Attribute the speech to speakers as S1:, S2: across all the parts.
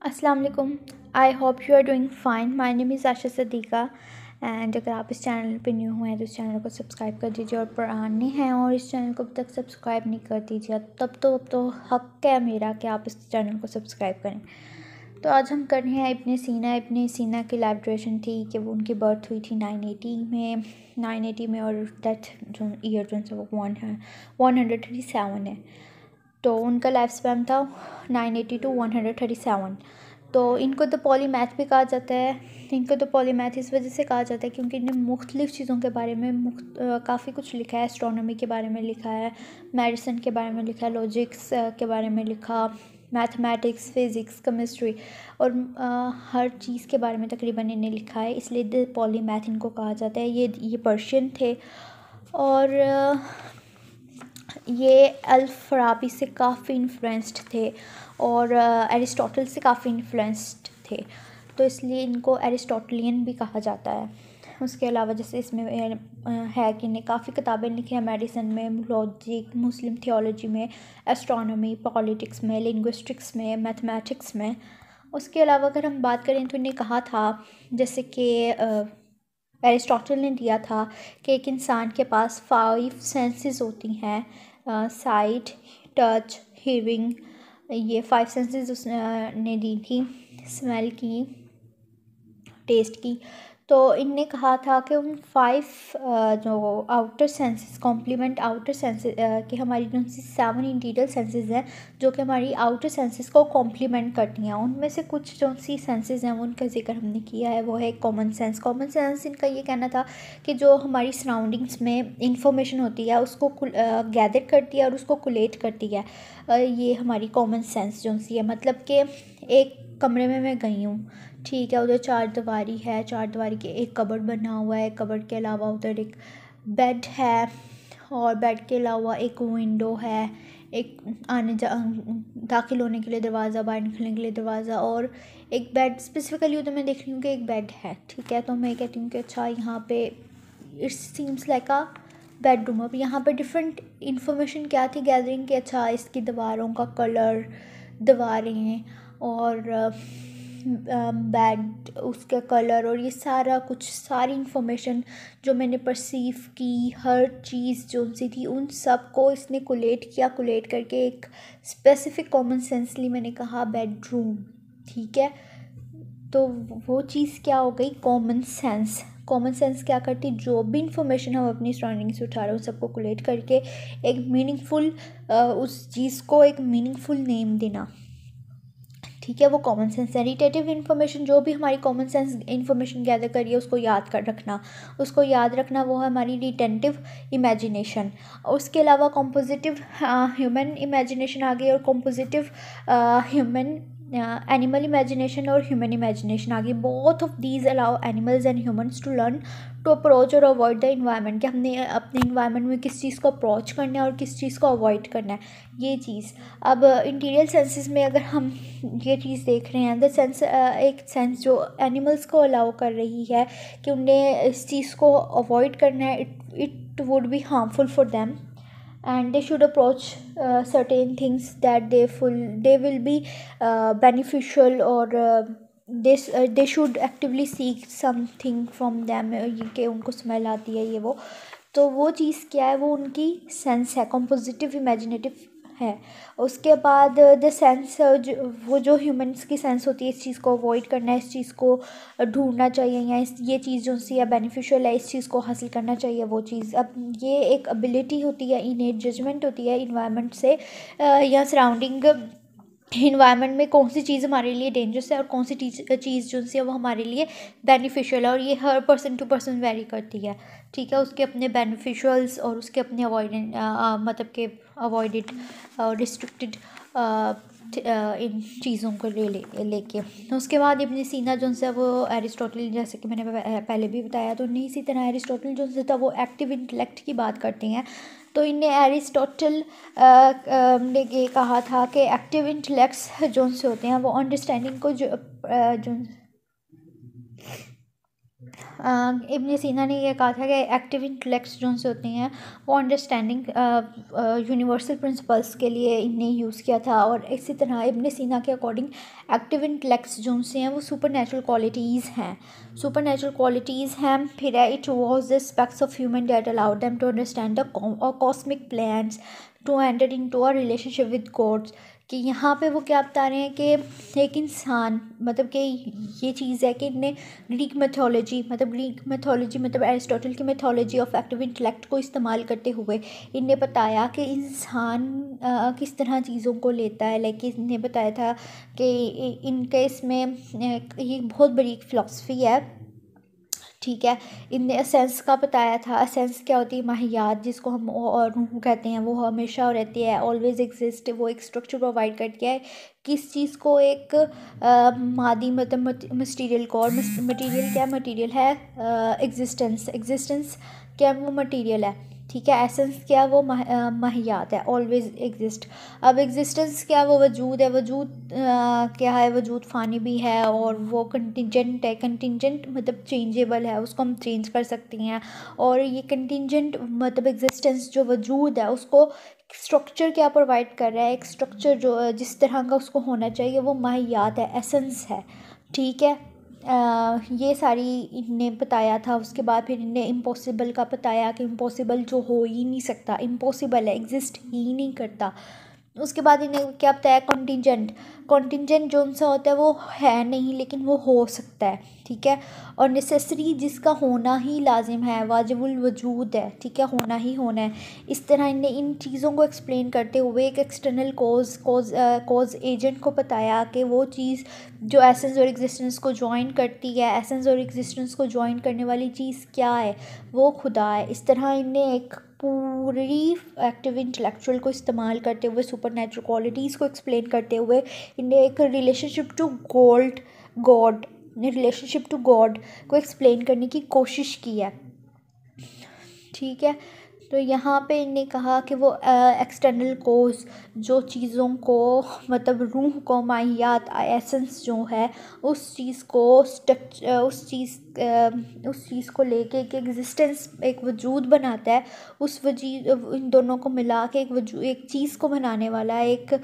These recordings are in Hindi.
S1: अस्सलाम वालेकुम। I hope you are doing fine. My name is Asha Sadiqa and अगर आप इस चैनल पे न्यू हुए हैं तो इस चैनल को सब्सक्राइब कर दीजिए और पुराने हैं और इस चैनल को अब तक सब्सक्राइब नहीं कर दीजिए अब तो हक़ है मेरा कि आप इस चैनल को सब्सक्राइब करें। तो आज हम कर रहे हैं इब्ने सीना की लाइफ ड्यूरेशन थी कि वो उनकी बर्थ हुई थी 980 में और डेथ जो ईयर जो है वो 137 है। तो उनका लाइफ स्पैन था 980 टू 137। तो इनको तो पॉलीमैथ भी कहा जाता है। इनको तो पॉलीमैथ इस वजह से कहा जाता है क्योंकि इन्हें मुख्तलिफ़ चीज़ों के बारे में काफ़ी कुछ लिखा है। एस्ट्रोनॉमी के बारे में लिखा है, मेडिसिन के बारे में लिखा है, लॉजिक्स के बारे में लिखा, मैथमेटिक्स, फ़िज़िक्स, केमिस्ट्री और हर चीज़ के बारे में तकरीबन इन्हें लिखा है, इसलिए द पॉलीमैथ इनको कहा जाता है। ये पर्शियन थे और ये अल-फ़ाराबी से काफ़ी इन्फ्लुएंस्ड थे और एरिस्टोटल से काफ़ी इन्फ्लुएंस्ड थे, तो इसलिए इनको एरिस्टोटलियन भी कहा जाता है। उसके अलावा जैसे इसमें है कि इन्हें काफ़ी किताबें लिखी हैं मेडिसिन में, लॉजिक, मुस्लिम थियोलॉजी में, एस्ट्रोनॉमी, पॉलिटिक्स में, लिंग्विस्टिक्स में, मैथमेटिक्स में। उसके अलावा अगर हम बात करें तो इन्हें कहा था जैसे कि एरिस्टोटल ने दिया था कि एक इंसान के पास 5 सेंसेस होती हैं, साइट, टच, हियरिंग, ये 5 सेंसेस उसने दी थी, स्मेल की, टेस्ट की। तो इनने कहा था कि उन 5 जो outer senses complement outer senses कि हमारी जो 7 इंटीरियर सेंसेस हैं जो कि हमारी आउटर सेंसेस को कॉम्प्लीमेंट करती हैं, उनमें से कुछ जो सी सेंसेस हैं उनका जिक्र हमने किया है। वो है कॉमन सेंस। कॉमन सेंस इनका ये कहना था कि जो हमारी सराउंडिंग्स में इंफॉर्मेशन होती है उसको गैदर करती है और उसको कोलेट करती है। ये हमारी कॉमन सेंस जो सी है, मतलब कि एक कमरे में मैं गई हूँ, ठीक है, उधर 4 दीवारी है, 4 दीवारी के एक कबर्ड बना हुआ है, कबर्ड के अलावा उधर एक बेड है और बेड के अलावा एक विंडो है, एक दाखिल होने के लिए दरवाज़ा, बाहर निकलने के लिए दरवाज़ा और एक बेड। स्पेसिफिकली उधर मैं देख रही हूँ कि एक बेड है, ठीक है। तो मैं कहती हूँ कि अच्छा यहाँ पे it seems like a bedroom. अब यहाँ पे डिफरेंट इंफॉर्मेशन क्या थी गैदरिंग कि अच्छा इसकी दीवारों का कलर, दीवारें और बेड, उसका कलर और ये सारा कुछ, सारी इंफॉर्मेशन जो मैंने परसीव की, हर चीज़ जो सी थी उन सब को इसने कोलेट किया। कोलेट करके एक स्पेसिफिक कॉमन सेंसली मैंने कहा बेडरूम, ठीक है। तो वो चीज़ क्या हो गई, कॉमन सेंस। कॉमन सेंस क्या करती, जो भी इंफॉर्मेशन हम अपनी सराउंडिंग से उठा रहे हैं उन सबको कोलेट करके एक मीनिंगफुल उस चीज़ को एक मीनिंगफुल नेम देना, ठीक है। वो कॉमन सेंस है। रिटेटिव इन्फॉर्मेशन, जो भी हमारी कॉमन सेंस इन्फॉर्मेशन गैदर करिए उसको याद कर रखना, उसको याद रखना, वो है हमारी रिटेंटिव इमेजिनेशन। उसके अलावा कॉम्पोजिटिव ह्यूमन इमेजिनेशन आ गई और कॉम्पोजिटिव ह्यूमन एनिमल इमेजिनेशन और ह्यूमन इमेजिनेशन आ गई। Both of these allow animals and humans to learn to approach और अवॉइड द इन्वायरमेंट, कि हमने अपने इन्वायरमेंट में किस चीज़ को अप्रोच करना है और किस चीज़ को अवॉइड करना है, ये चीज़। अब इंटीरियर सेंसेस में अगर हम ये चीज़ देख रहे हैं, द सेंस एक सेंस जो एनिमल्स को अलाउ कर रही है कि उन्हें इस चीज़ को अवॉइड करना है, it would be harmful for them and they should approach certain things that they will be beneficial or they should actively seek something from them, ये कि उनको स्मेल आती है ये वो। तो वो चीज़ क्या है, वो उनकी सेंस है, कॉम्पोजिटिव इमेजिनेटिव है। उसके बाद द सेंस वो जो ह्यूमंस की सेंस होती है, इस चीज़ को अवॉइड करना है, इस चीज़ को ढूंढना चाहिए या ये चीज़ जो सी है बेनिफिशियल है, इस चीज़ को हासिल करना चाहिए वो चीज़। अब ये एक एबिलिटी होती है, इनेट जजमेंट होती है इन्वायरमेंट से या सराउंडिंग इन्वायरमेंट में कौन सी चीज़ हमारे लिए डेंजरस है और कौन सी चीज़ जो सी है वो हमारे लिए बेनिफिशियल है, और ये हर पर्सन टू पर्सन वेरी करती है, ठीक है। उसके अपने बेनिफिशियल्स और उसके अपने अवॉइडेंट मतलब के अवॉइडेड और रिस्ट्रिक्टेड इन चीज़ों को लेके। उसके बाद इब्न सीना जो है वो एरिस्टोटल, जैसे कि मैंने पहले भी बताया, तो नहीं इसी तरह एरिस्टोटल जो था वो एक्टिव इंटेलेक्ट की बात करते हैं। तो इन्हें एरिस्टोटल ने ये कहा था कि एक्टिव इंटेलेक्ट्स जो से होते हैं वो अंडरस्टैंडिंग को जो इब्न सीना ने यह कहा था कि एक्टिव इंटेलेक्ट्स जो से होते हैं वो अंडरस्टैंडिंग यूनिवर्सल प्रिंसिपल्स के लिए इन्हें यूज़ किया था। और इसी तरह इब्न सीना के अकॉर्डिंग एक्टिव इंटेलेक्ट्स जो से हैं वो सुपर नेचुरल क्वालिटीज़ हैं, सुपर नेचुरल क्वालिटीज़ हैं। फिर है it was the aspects of human that allowed them to understand the cosmic plans to enter in to a relationship with gods. कि यहाँ पे वो क्या बता रहे हैं कि एक इंसान मतलब कि ये चीज़ है कि इनने ग्रीक मैथोलॉजी मतलब एरिस्टोटल की मैथोलॉजी ऑफ एक्टिव इंटेलेक्ट को इस्तेमाल करते हुए इनने बताया कि इंसान किस तरह चीज़ों को लेता है। लाइक इनने बताया था कि इनके इसमें ये बहुत बड़ी एक फ़िलासफ़ी है, ठीक है। इनने असेंस का बताया था। असेंस क्या होती है? माहियात, जिसको हम और रूह कहते हैं, वो हमेशा रहती है, ऑलवेज एग्जिस्ट। वो एक स्ट्रक्चर प्रोवाइड करती है किस चीज़ को, एक मादी मतलब मटीरियल को। और मटीरियल क्या? मटीरियल है एग्जिस्टेंस। एग्जिस्टेंस क्या? वो मटीरियल है, ठीक है। एसेंस क्या? वो माहियात है, ऑलवेज एग्जिस्ट। अब एग्जिस्टेंस क्या? वो वजूद है। वजूद क्या है? वजूद फ़ानी भी है और वो कंटिजेंट है। कंटिजेंट मतलब चेंजेबल है, उसको हम चेंज कर सकती हैं। और ये कंटिजेंट मतलब एग्जिस्टेंस जो वजूद है उसको स्ट्रक्चर क्या प्रोवाइड कर रहा है? एक स्ट्रक्चर जो जिस तरह का उसको होना चाहिए वो माहियात है, एसेंस है, ठीक है। ये सारी इनने बताया था। उसके बाद फिर इनने इम्पॉसिबल का बताया कि इम्पॉसिबल जो हो ही नहीं सकता, इम्पॉसिबल है, एग्जिस्ट ही नहीं करता। उसके बाद इन्हें क्या बताया? कॉन्टिजेंट। कॉन्टिजेंट जो सा होता है वो है नहीं लेकिन वो हो सकता है, ठीक है। और नेसेसरी जिसका होना ही लाजिम है, वाजिबुल वजूद है, ठीक है, होना ही होना है। इस तरह इनने इन चीज़ों को एक्सप्लेन करते हुए एक एक्सटर्नल कॉज एजेंट को बताया कि वो चीज़ जो एसेंस और एग्जिस्टेंस को जॉइन करती है, एसेंस और एग्जिस्टेंस को जॉइन करने वाली चीज़ क्या है? वो खुदा है। इस तरह इनने एक पूरी एक्टिव इंटेलेक्चुअल को इस्तेमाल करते हुए सुपर नेचुरल क्वालिटीज़ को एक्सप्लेन करते हुए इनने एक रिलेशनशिप टू गॉड को एक्सप्लेन करने की कोशिश की है, ठीक है। तो यहाँ पे इन्हें कहा कि वो एक्सटर्नल कोज जो चीज़ों को मतलब रूह को, माहियात, एसेंस जो है उस चीज़ को उस चीज़ को लेके एक एग्जिस्टेंस, एक वजूद बनाता है। उस वजूद इन दोनों को मिला के एक चीज़ को बनाने वाला, एक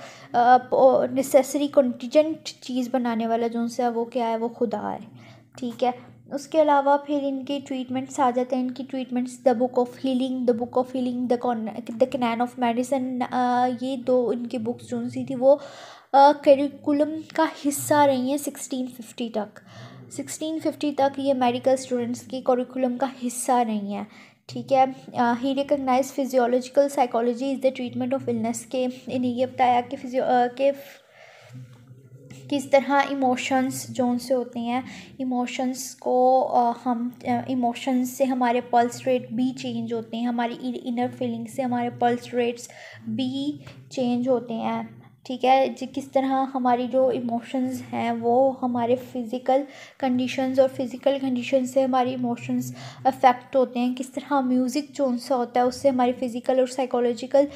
S1: नेसेसरी कॉन्टिजेंट चीज़ बनाने वाला जो सा वो क्या है? वो खुदा है, ठीक है। उसके अलावा फिर इनके ट्रीटमेंट्स आ जाते हैं। इनकी treatments the book of healing, the canon of medicine, ये दो इनकी बुक्स जो सी थी वो करिकुलम का हिस्सा रही हैं 1650 तक। 1650 तक ये मेडिकल स्टूडेंट्स की करिकुलम का हिस्सा रही हैं, ठीक है। ही recognize physiological psychology is the treatment of illness के। इन्हें ये बताया कि किस तरह इमोशंस जो से होते हैं, इमोशंस को हम इमोशंस से हमारे पल्स रेट भी चेंज होते हैं, हमारी इनर फीलिंग से हमारे पल्स रेट्स भी चेंज होते हैं, ठीक है। किस तरह हमारी जो इमोशंस हैं वो हमारे फिज़िकल कंडीशंस और फिज़िकल कंडीशन से हमारी इमोशंस अफेक्ट होते हैं। किस तरह म्यूज़िक जो सा होता है उससे हमारी फ़िज़िकल और साइकोलॉजिकल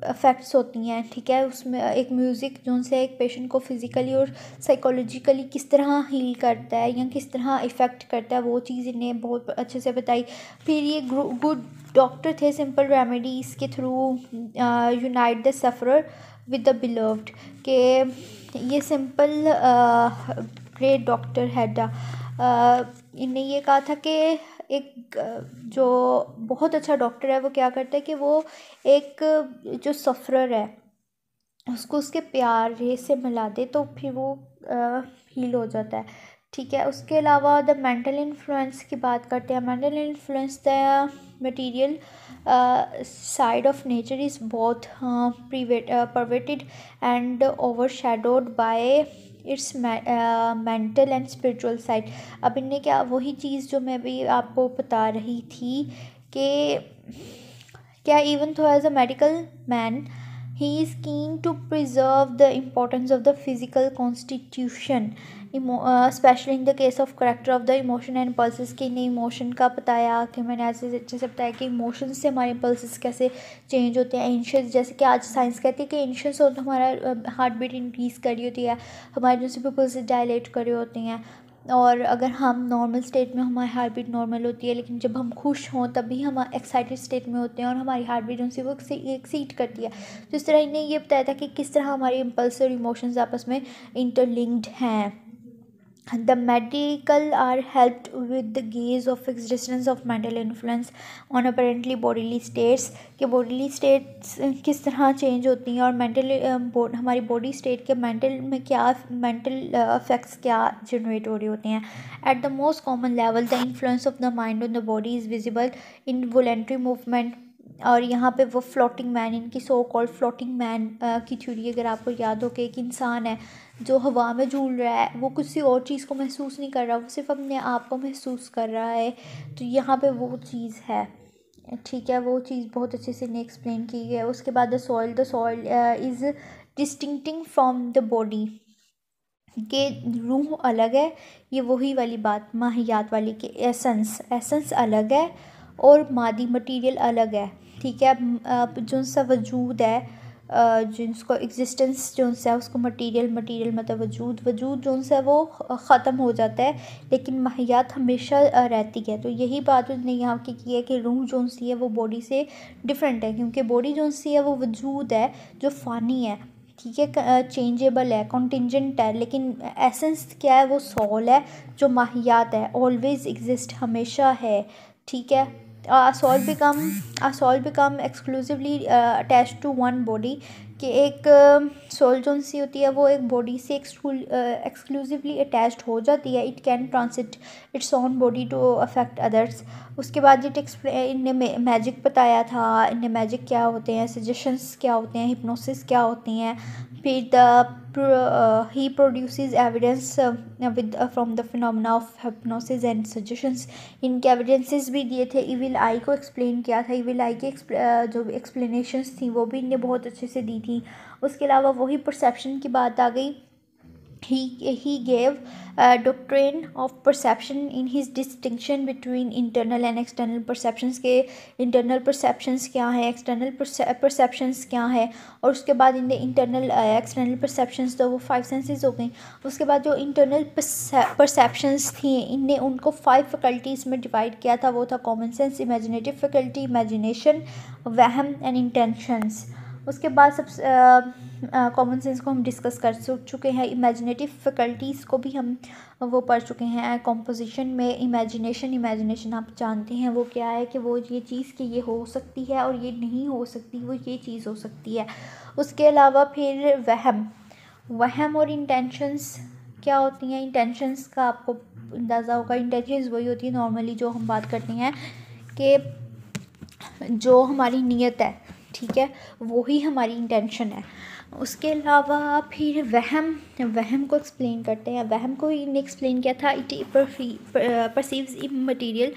S1: अफेक्ट्स होती हैं, ठीक है। उसमें एक म्यूज़िक जो से एक पेशेंट को फिज़िकली और साइकोलॉजिकली किस तरह हील करता है या किस तरह इफ़ेक्ट करता है, वो चीज़ इन्हें बहुत अच्छे से बताई। फिर ये गुड डॉक्टर थे, सिंपल रेमेडीज़ के through unite the sufferer with the beloved. के ये सिंपल ग्रेट डॉक्टर हैडा इन्हें ये कहा था कि एक जो बहुत अच्छा डॉक्टर है वो क्या करता है कि वो एक जो सफ़रर है उसको उसके प्यार से मिला दे तो फिर वो हील हो जाता है, ठीक है। उसके अलावा द मेंटल इन्फ्लुएंस की बात करते हैं। Mental influence the material side of nature is both pervaded and overshadowed by its mental and spiritual side. अब इनने क्या वही चीज़ जो मैं भी आपको बता रही थी कि क्या even though as a medical man he is keen to preserve the importance of the physical constitution, especially in the case of character of the emotion and pulses। के ने इमोशन का बताया कि मैंने ऐसे अच्छे से बताया कि इमोशन से हमारे पल्सेस कैसे चेंज होते हैं। एंशियस, जैसे कि आज साइंस कहती है कि एंशियस हो तो हमारा हार्ट बीट इंक्रीज़ कर रही होती है, हमारे जो पल्सेस डायलेट कर रहे होते हैं, और अगर हम नॉर्मल स्टेट में हमारी हार्ट बीट नॉर्मल होती है, लेकिन जब हम खुश हों तभी हम एक्साइटेड स्टेट में होते हैं और हमारी हार्ट बीट उनसे वो एक्सीड करती है। तो इस तरह इन्हें ये बताया था कि किस तरह हमारे इम्पल्स और इमोशंस आपस में इंटरलिंक्ड हैं। The medical are helped with the gaze of existence of mental influence on apparently bodily states, कि bodily states किस तरह चेंज होती हैं और मेंटल हमारी बॉडी स्टेट के मेंटल में क्या मेंटल इफेक्ट्स क्या जनरेट हो रही होती हैं। At the most common level the influence of the mind on the body is visible in voluntary movement. और यहाँ पे वो फ्लोटिंग मैन, इनकी सो कॉल्ड फ्लोटिंग मैन की थ्योरी अगर आपको याद हो कि एक इंसान है जो हवा में झूल रहा है, वो किसी और चीज़ को महसूस नहीं कर रहा, वो सिर्फ अपने आप को महसूस कर रहा है। तो यहाँ पे वो चीज़ है, ठीक है, वो चीज़ बहुत अच्छे से इन्हें एक्सप्लेन की है। उसके बाद the soul is distincting from the body, के रूह अलग है, ये वही वाली बात माहियात वाली कि एसेंस अलग है और मादी मटेरियल अलग है, ठीक है। जो सा वजूद है जिसको एग्जिस्टेंस जो है उसको मटेरियल मतलब वजूद जो है वो ख़त्म हो जाता है, लेकिन माहियात हमेशा रहती है। तो यही बात उसने यहाँ की है कि रूह जो सी है वो बॉडी से डिफरेंट है, क्योंकि बॉडी जो सी है वो वजूद है जो फ़ानी है, ठीक है, चेंजेबल है, कॉन्टिंजेंट है, लेकिन एसेंस क्या है, वो सोल है जो माहियात है, ऑलवेज एग्जिस्ट, हमेशा है, ठीक है। Soul become exclusively attach to one body, कि एक सोल जो सी होती है वो एक बॉडी से एक्सक्लूसिवली अटैच्ड हो जाती है। It can transit its own body to affect others. उसके बाद इनने मैजिक बताया था, इनने मैजिक क्या होते हैं, सजेशंस क्या होते हैं, हिप्नोसिस क्या होती हैं। फिर he produces evidence from the phenomena of hypnosis and suggestions। इनके एविडेंसेस भी दिए थे, इविल आई को एक्सप्लेन किया था, इविल आई की जो एक्सप्लेनेशंस थी वो भी इनने बहुत अच्छे से दी थी। उसके अलावा वही परसेप्शन की बात आ गई। He gave a doctrine of perception in his distinction between internal and external perceptions, के internal perceptions क्या है, external perceptions क्या है। और उसके बाद इनने internal external perceptions तो वो 5 senses हो गई। उसके बाद जो internal perceptions थी इनने उनको 5 faculties में divide किया था, वो था common sense, imaginative faculty, imagination, वहम and intentions। उसके बाद कॉमन सेंस को हम डिस्कस कर चुके हैं, इमेजिनेटिव फैकल्टीज़ को भी हम वो पढ़ चुके हैं। कंपोजिशन में इमेजिनेशन आप जानते हैं वो क्या है, कि वो ये चीज़ कि ये हो सकती है और ये नहीं हो सकती, वो ये चीज़ हो सकती है। उसके अलावा फिर वहम और इंटेंशंस क्या होती हैं। इंटेंशंस का आपको अंदाज़ा होगा, इंटेंशंस वही होती है नॉर्मली जो हम बात करते हैं कि जो हमारी नीयत है, ठीक है, वही हमारी इंटेंशन है। उसके अलावा फिर वहम को एक्सप्लेन करते हैं। वहम को इन्हें एक्सप्लेन किया था, it perceives immaterial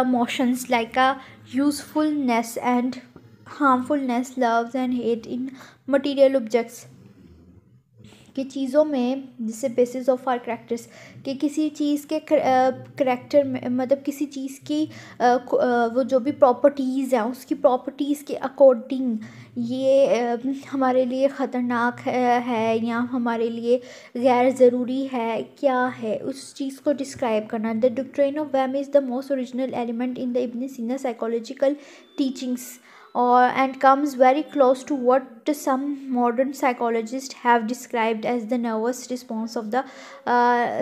S1: motions like a usefulness and harmfulness, loves and hate in material objects, कि चीज़ों में जैसे बेसिस ऑफ आर करैक्टर्स, कि किसी चीज़ के करैक्टर में मतलब किसी चीज़ की वो जो भी प्रॉपर्टीज़ हैं उसकी प्रॉपर्टीज़ के अकॉर्डिंग ये हमारे लिए ख़तरनाक है या हमारे लिए गैर ज़रूरी है, क्या है, उस चीज़ को डिस्क्राइब करना। द डॉक्ट्रिन ऑफ वहम is the most original element in the Ibn Sina psychological teachings and comes very close to what some modern psychologists have described as the nervous response of the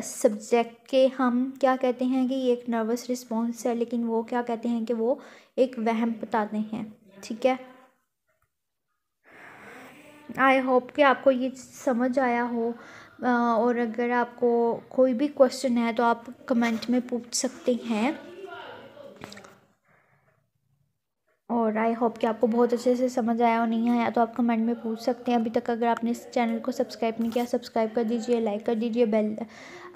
S1: subject, के हम क्या कहते हैं कि ये एक नर्वस रिस्पॉन्स है, लेकिन वो क्या कहते हैं कि वो एक वहम बताते हैं, ठीक है। आई होप कि आपको ये समझ आया हो, और अगर आपको कोई भी क्वेश्चन है तो आप कमेंट में पूछ सकते हैं, और आई होप कि आपको बहुत अच्छे से समझ आया और नहीं आया तो आप कमेंट में पूछ सकते हैं। अभी तक अगर आपने इस चैनल को सब्सक्राइब नहीं किया, सब्सक्राइब कर दीजिए, लाइक कर दीजिए, बेल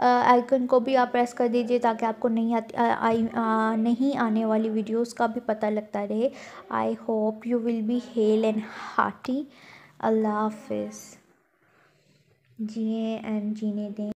S1: आइकन को भी आप प्रेस कर दीजिए ताकि आपको नहीं आने वाली वीडियोस का भी पता लगता रहे। I hope you will be hale and hearty. अल्लाह हाफिज़। जिए एंड जीने दें।